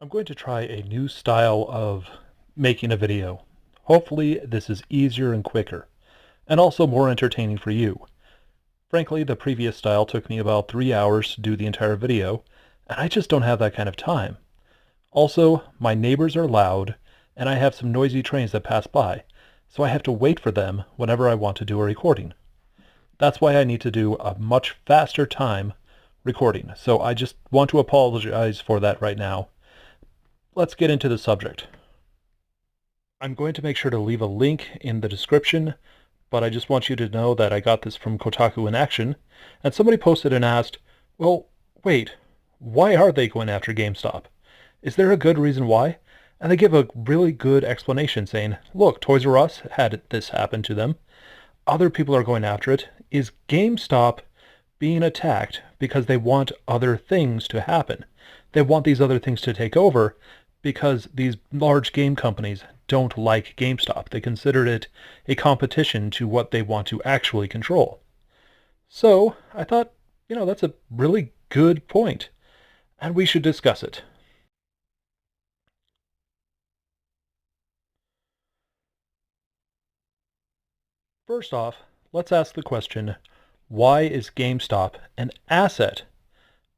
I'm going to try a new style of making a video. Hopefully this is easier and quicker, and also more entertaining for you. Frankly, the previous style took me about 3 hours to do the entire video, and I just don't have that kind of time. Also, my neighbors are loud, and I have some noisy trains that pass by, so I have to wait for them whenever I want to do a recording. That's why I need to do a much faster time recording, so I just want to apologize for that right now. Let's get into the subject. I'm going to make sure to leave a link in the description, but I just want you to know that I got this from Kotaku in Action, and somebody posted and asked, well, wait, why are they going after GameStop? Is there a good reason why? And they give a really good explanation saying, look, Toys R Us had this happen to them. Other people are going after it. Is GameStop being attacked because they want other things to happen? They want these other things to take over because these large game companies don't like GameStop. They consider it a competition to what they want to actually control. So I thought, that's a really good point, and we should discuss it. First off, let's ask the question, why is GameStop an asset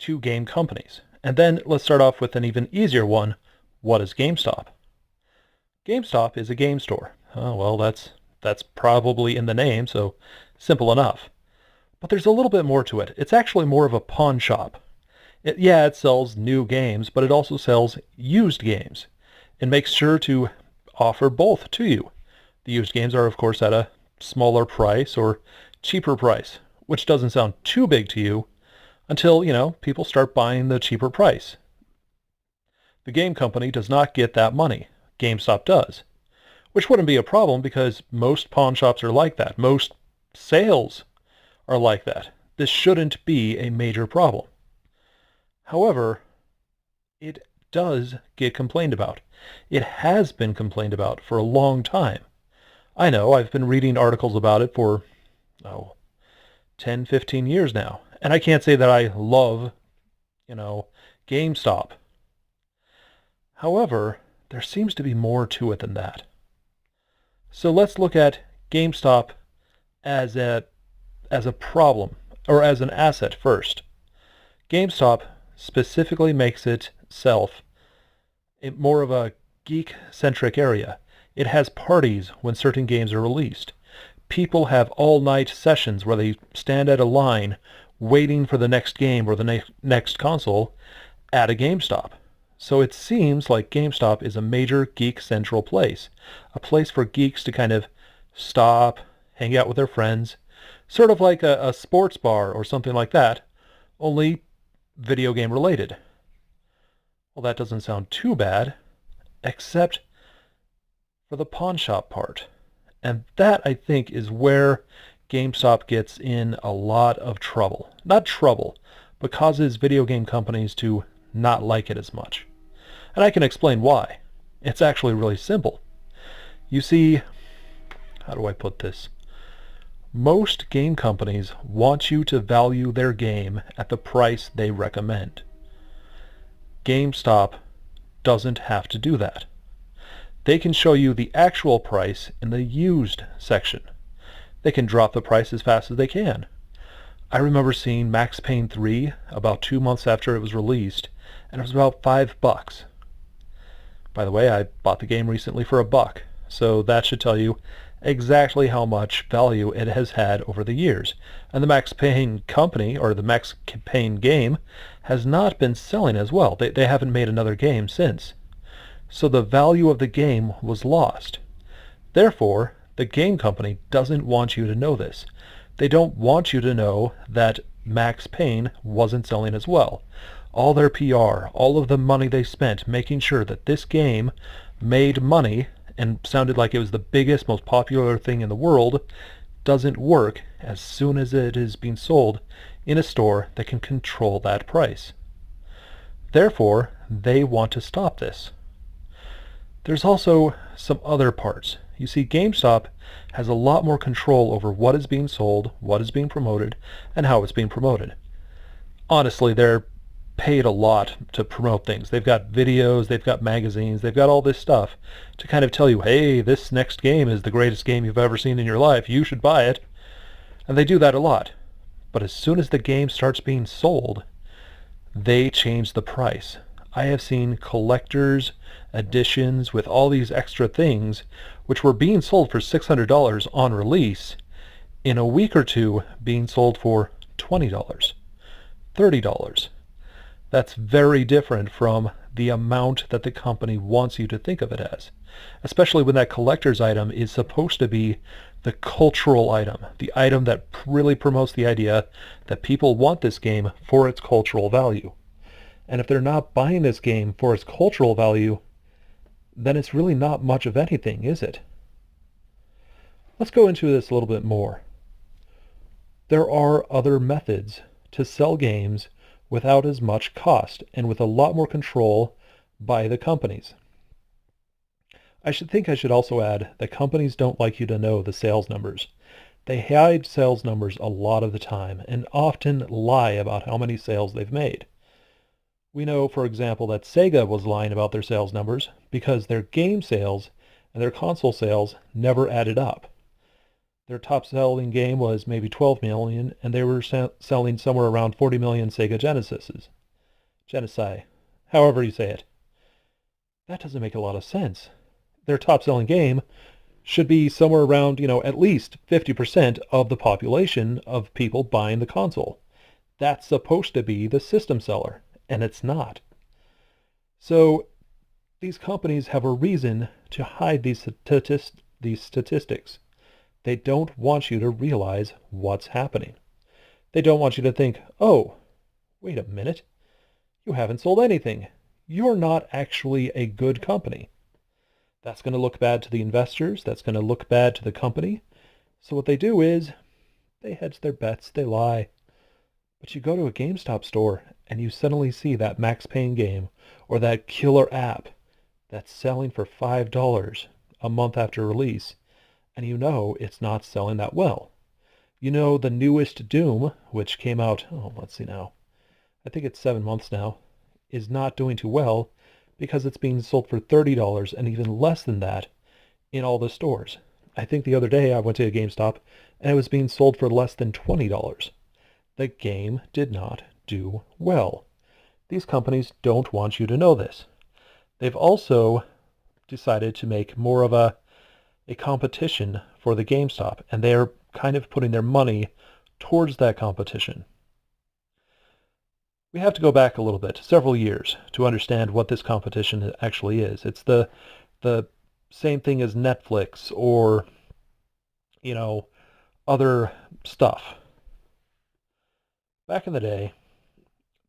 to game companies? And then let's start off with an even easier one. What is GameStop? GameStop is a game store. Oh, well, that's probably in the name, so simple enough. But there's a little bit more to it. It's actually more of a pawn shop. It sells new games, but it also sells used games. It makes sure to offer both to you. The used games are, of course, at a smaller price or cheaper price, which doesn't sound too big to you until, people start buying the cheaper price. The game company does not get that money. GameStop does, which wouldn't be a problem because most pawn shops are like that. Most sales are like that. This shouldn't be a major problem. However, it does get complained about. It has been complained about for a long time. I know, I've been reading articles about it for, 10, 15 years now. And I can't say that I love, GameStop. However, there seems to be more to it than that. So let's look at GameStop as a problem, or as an asset first. GameStop specifically makes itself more of a geek-centric area. It has parties when certain games are released. People have all-night sessions where they stand at a line waiting for the next game or the next console at a GameStop. So it seems like GameStop is a major geek central place, a place for geeks to kind of stop, hang out with their friends, sort of like a sports bar or something like that, only video game related. Well, that doesn't sound too bad, except for the pawn shop part. And that, I think, is where GameStop gets in a lot of trouble. Not trouble, but causes video game companies to not like it as much. And I can explain why. It's actually really simple. You see, how do I put this? Most game companies want you to value their game at the price they recommend. GameStop doesn't have to do that. They can show you the actual price in the used section. They can drop the price as fast as they can. I remember seeing Max Payne 3 about 2 months after it was released, and it was about $5. By the way, I bought the game recently for $1, so that should tell you exactly how much value it has had over the years. And the Max Payne company, or the Max Payne game, has not been selling as well. They haven't made another game since. So the value of the game was lost. Therefore, the game company doesn't want you to know this. They don't want you to know that Max Payne wasn't selling as well. All their PR, all of the money they spent making sure that this game made money and sounded like it was the biggest, most popular thing in the world, doesn't work as soon as it is being sold in a store that can control that price. Therefore, they want to stop this. There's also some other parts. You see, GameStop has a lot more control over what is being sold, what is being promoted, and how it's being promoted. Honestly, they're paid a lot to promote things. They've got videos, they've got magazines, they've got all this stuff to kind of tell you, hey, this next game is the greatest game you've ever seen in your life. You should buy it. And they do that a lot. But as soon as the game starts being sold, they change the price. I have seen collector's editions with all these extra things, which were being sold for $600 on release, in a week or two being sold for $20, $30. That's very different from the amount that the company wants you to think of it as, especially when that collector's item is supposed to be the cultural item, the item that really promotes the idea that people want this game for its cultural value. And if they're not buying this game for its cultural value, then it's really not much of anything, is it? Let's go into this a little bit more. There are other methods to sell games without as much cost and with a lot more control by the companies. I should also add that companies don't like you to know the sales numbers. They hide sales numbers a lot of the time and often lie about how many sales they've made. We know, for example, that Sega was lying about their sales numbers because their game sales and their console sales never added up. Their top-selling game was maybe 12 million, and they were selling somewhere around 40 million Sega Genesises. Genesai, however you say it. That doesn't make a lot of sense. Their top-selling game should be somewhere around, at least 50% of the population of people buying the console. That's supposed to be the system seller, and it's not. So these companies have a reason to hide these statistics. They don't want you to realize what's happening. They don't want you to think, oh, wait a minute, you haven't sold anything. You're not actually a good company. That's going to look bad to the investors. That's going to look bad to the company. So what they do is they hedge their bets, they lie. But you go to a GameStop store and you suddenly see that Max Payne game or that killer app that's selling for $5 a month after release, and you know it's not selling that well. You know the newest Doom, which came out, let's see now, I think it's 7 months now, is not doing too well because it's being sold for $30 and even less than that in all the stores. I think the other day I went to a GameStop and it was being sold for less than $20. The game did not do well. These companies don't want you to know this. They've also decided to make more of a competition for the GameStop, and they're kind of putting their money towards that competition. We have to go back a little bit, several years, to understand what this competition actually is. It's the same thing as Netflix or, other stuff. Back in the day,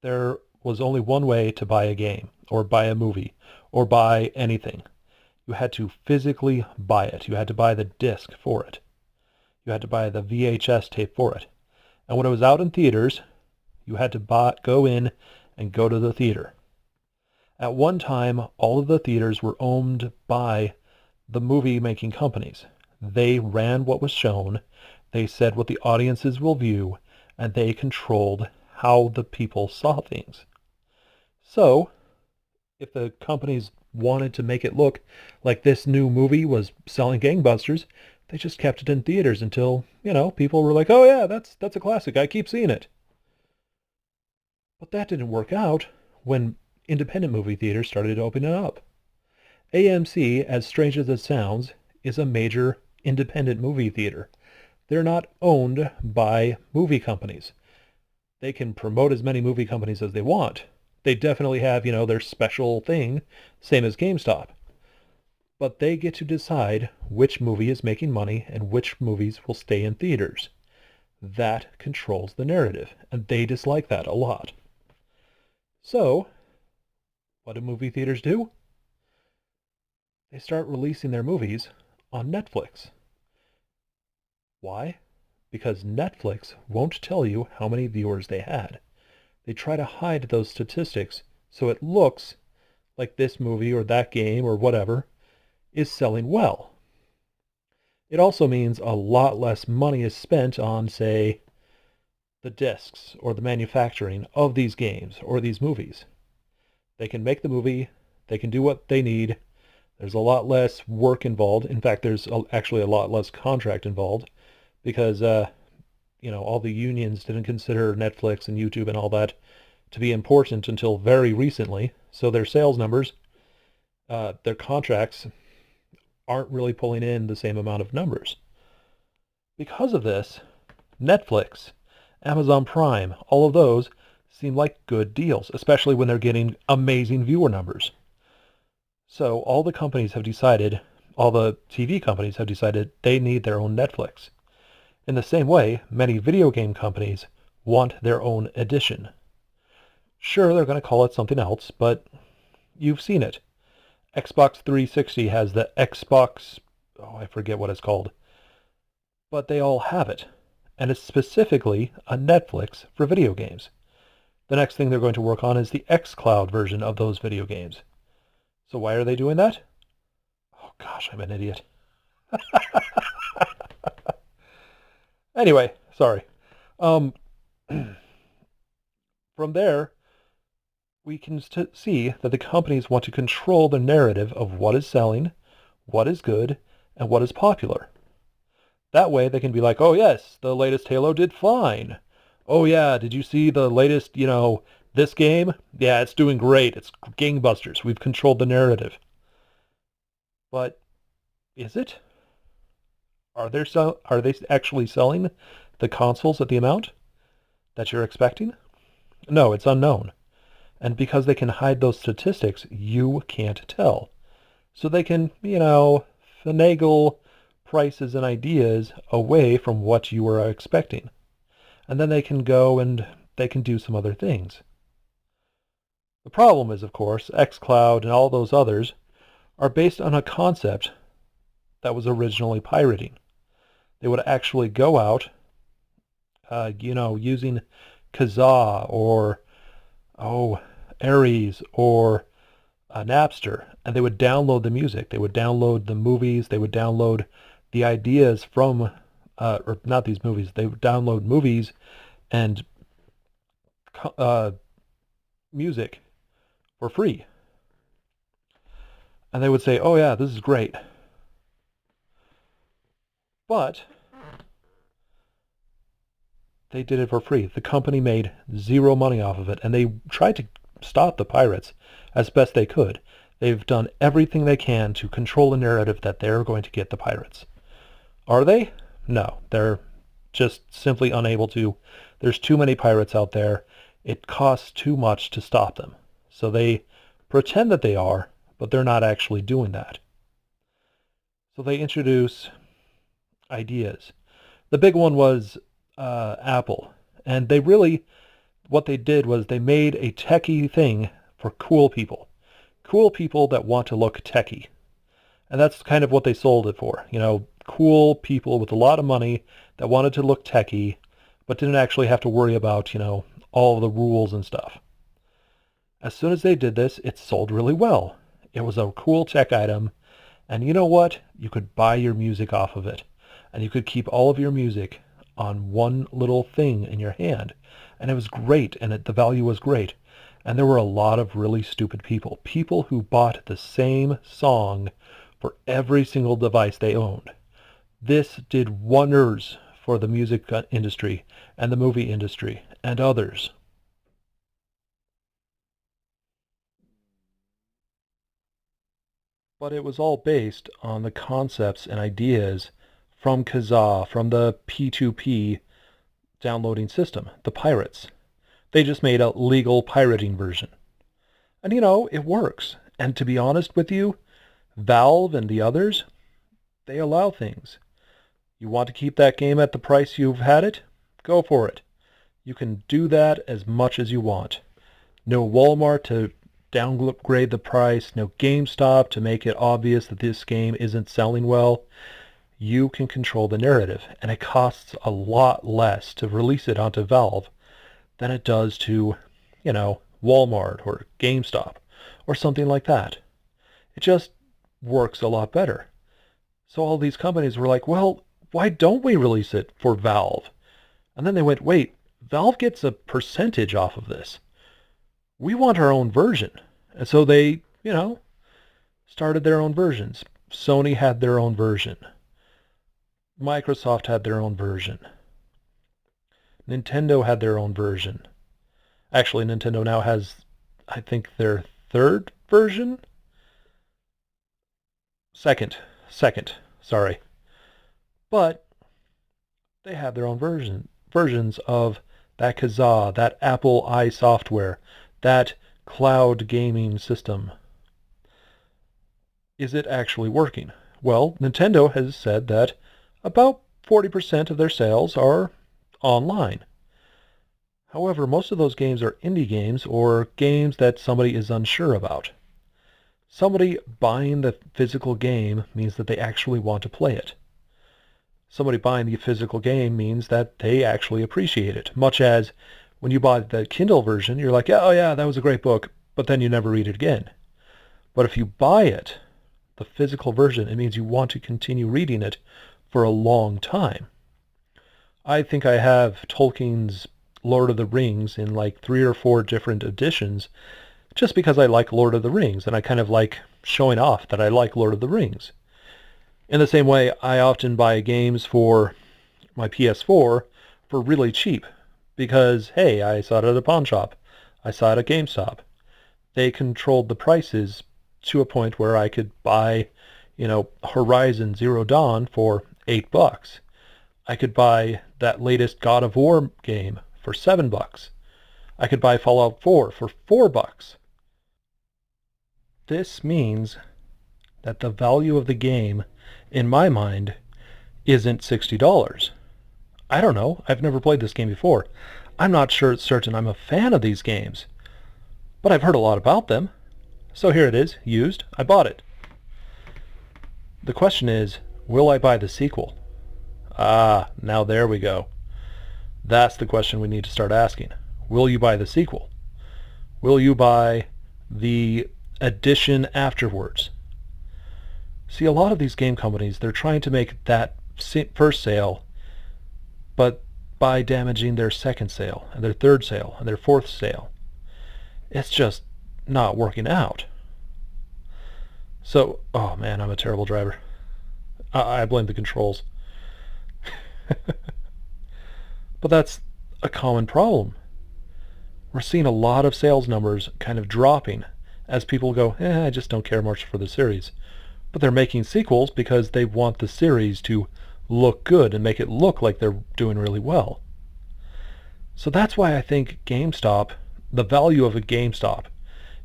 there was only one way to buy a game, or buy a movie, or buy anything. You had to physically buy it. You had to buy the disc for it. You had to buy the VHS tape for it. And when it was out in theaters, you had to go in and go to the theater. At one time, all of the theaters were owned by the movie-making companies. They ran what was shown, they said what the audiences will view, and they controlled how the people saw things. So, if the companies wanted to make it look like this new movie was selling gangbusters, they just kept it in theaters until, people were like, oh yeah, that's a classic, I keep seeing it. But that didn't work out when independent movie theaters started opening up. AMC, as strange as it sounds, is a major independent movie theater. They're not owned by movie companies. They can promote as many movie companies as they want. They definitely have, their special thing, same as GameStop. But they get to decide which movie is making money and which movies will stay in theaters. That controls the narrative, and they dislike that a lot. So, what do movie theaters do? They start releasing their movies on Netflix. Why? Because Netflix won't tell you how many viewers they had. They try to hide those statistics so it looks like this movie or that game or whatever is selling well. It also means a lot less money is spent on, say, the discs or the manufacturing of these games or these movies. They can make the movie, they can do what they need. There's a lot less work involved. In fact, there's actually a lot less contract involved because, all the unions didn't consider Netflix and YouTube and all that to be important until very recently. So their sales numbers, their contracts aren't really pulling in the same amount of numbers. Because of this, Netflix, Amazon Prime, all of those seem like good deals, especially when they're getting amazing viewer numbers. So all the companies have decided, all the TV companies have decided they need their own Netflix. In the same way, many video game companies want their own edition. Sure, they're going to call it something else, but you've seen it. Xbox 360 has the Xbox, I forget what it's called, but they all have it. And it's specifically a Netflix for video games. The next thing they're going to work on is the xCloud version of those video games. So why are they doing that? Oh gosh, I'm an idiot. Anyway, sorry. From there, we can see that the companies want to control the narrative of what is selling, what is good, and what is popular. That way they can be like, oh yes, the latest Halo did fine. Oh yeah, did you see the latest, this game? Yeah, it's doing great. It's gangbusters. We've controlled the narrative. But is it? Are they actually selling the consoles at the amount that you're expecting? No, it's unknown. And because they can hide those statistics, you can't tell. So they can, finagle prices and ideas away from what you were expecting. And then they can go and they can do some other things. The problem is, of course, xCloud and all those others are based on a concept that was originally pirating. They would actually go out, using Kazaa or, Ares or Napster, and they would download the music. They would download the movies. They would download the ideas from, or not these movies. They would download movies and music for free. And they would say, oh yeah, this is great. But they did it for free. The company made zero money off of it, and they tried to stop the pirates as best they could. They've done everything they can to control the narrative that they're going to get the pirates. Are they? No, they're just simply unable to. There's too many pirates out there. It costs too much to stop them. So they pretend that they are, but they're not actually doing that. So they introduce ideas. The big one was Apple. And what they did was they made a techie thing for cool people. Cool people that want to look techie. And that's kind of what they sold it for. Cool people with a lot of money that wanted to look techie, but didn't actually have to worry about, all the rules and stuff. As soon as they did this, it sold really well. It was a cool tech item. And you know what? You could buy your music off of it. And you could keep all of your music on one little thing in your hand. And it was great, and the value was great. And there were a lot of really stupid people. People who bought the same song for every single device they owned. This did wonders for the music industry and the movie industry and others. But it was all based on the concepts and ideas from Kazaa, from the P2P downloading system, the pirates. They just made a legal pirating version. And it works. And to be honest with you, Valve and the others, they allow things. You want to keep that game at the price you've had it? Go for it. You can do that as much as you want. No Walmart to downgrade the price, no GameStop to make it obvious that this game isn't selling well. You can control the narrative, and it costs a lot less to release it onto Valve than it does to, Walmart or GameStop or something like that. It just works a lot better. So all these companies were like, well, why don't we release it for Valve? And then they went, wait, Valve gets a percentage off of this. We want our own version. And so they, started their own versions. Sony had their own version. Microsoft had their own version. Nintendo had their own version. Actually, Nintendo now has, I think, their third version? Second, sorry. But they have their own versions of that Kazaa, that Apple I software, that cloud gaming system. Is it actually working? Well, Nintendo has said that about 40% of their sales are online. However, most of those games are indie games or games that somebody is unsure about. Somebody buying the physical game means that they actually want to play it. Somebody buying the physical game means that they actually appreciate it. Much as when you buy the Kindle version, you're like, oh yeah, that was a great book, but then you never read it again. But if you buy it, the physical version, it means you want to continue reading it for a long time. I think I have Tolkien's Lord of the Rings in like 3 or 4 different editions just because I like Lord of the Rings and I kind of like showing off that I like Lord of the Rings. In the same way, I often buy games for my PS4 for really cheap because, hey, I saw it at a pawn shop. I saw it at GameStop. They controlled the prices to a point where I could buy, Horizon Zero Dawn for $8. I could buy that latest God of War game for $7. I could buy Fallout 4 for $4. This means that the value of the game, in my mind, isn't $60. I don't know. I've never played this game before. I'm not certain I'm a fan of these games, but I've heard a lot about them. So here it is, used. I bought it. The question is, will I buy the sequel? Ah, now there we go. That's the question we need to start asking. Will you buy the sequel? Will you buy the edition afterwards? See, a lot of these game companies, they're trying to make that first sale, but by damaging their second sale, and their third sale, and their fourth sale. It's just not working out. So, oh man, I'm a terrible driver. I blame the controls. But that's a common problem. We're seeing a lot of sales numbers kind of dropping as people go, I just don't care much for the series. But they're making sequels because they want the series to look good and make it look like they're doing really well. So that's why I think GameStop, the value of a GameStop,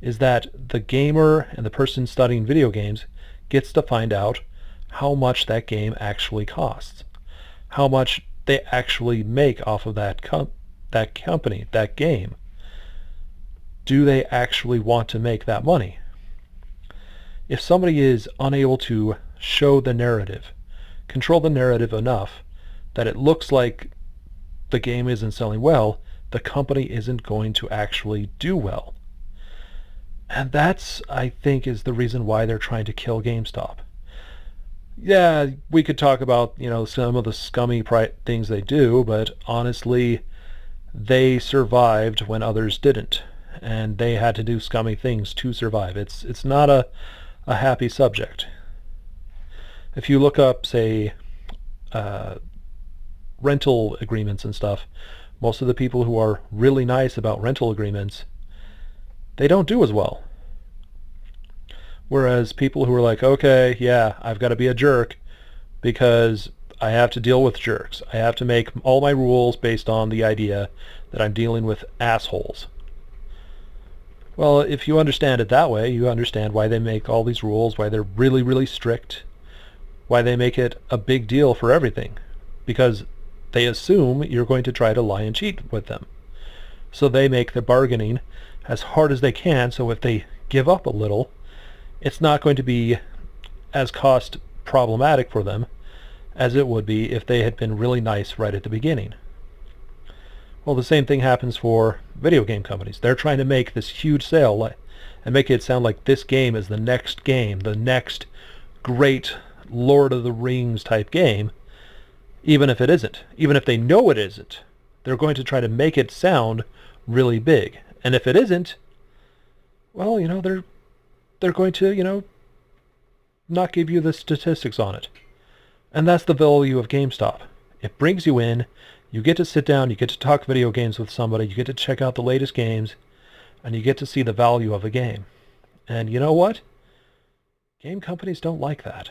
is that the gamer and the person studying video games gets to find out how much that game actually costs, how much they actually make off of that company, that game. Do they actually want to make that money? If somebody is unable to show the narrative, control the narrative enough that it looks like the game isn't selling well, the company isn't going to actually do well. And that's, I think, is the reason why they're trying to kill GameStop. Yeah, we could talk about, some of the scummy things they do, but honestly, they survived when others didn't. And they had to do scummy things to survive. It's not a happy subject. If you look up, say, rental agreements and stuff, most of the people who are really nice about rental agreements, they don't do as well. Whereas people who are like, okay, yeah, I've got to be a jerk because I have to deal with jerks. I have to make all my rules based on the idea that I'm dealing with assholes. Well, if you understand it that way, you understand why they make all these rules, why they're really, really strict, why they make it a big deal for everything. Because they assume you're going to try to lie and cheat with them. So they make the bargaining as hard as they can, so if they give up a little, it's not going to be as cost problematic for them as it would be if they had been really nice right at the beginning. Well, the same thing happens for video game companies. They're trying to make this huge sale and make it sound like this game is the next game, the next great Lord of the Rings type game, even if it isn't, even if they know it isn't. They're going to try to make it sound really big. And if it isn't, well, they're going to, not give you the statistics on it. And that's the value of GameStop. It brings you in, you get to sit down, you get to talk video games with somebody, you get to check out the latest games, and you get to see the value of a game. And you know what? Game companies don't like that.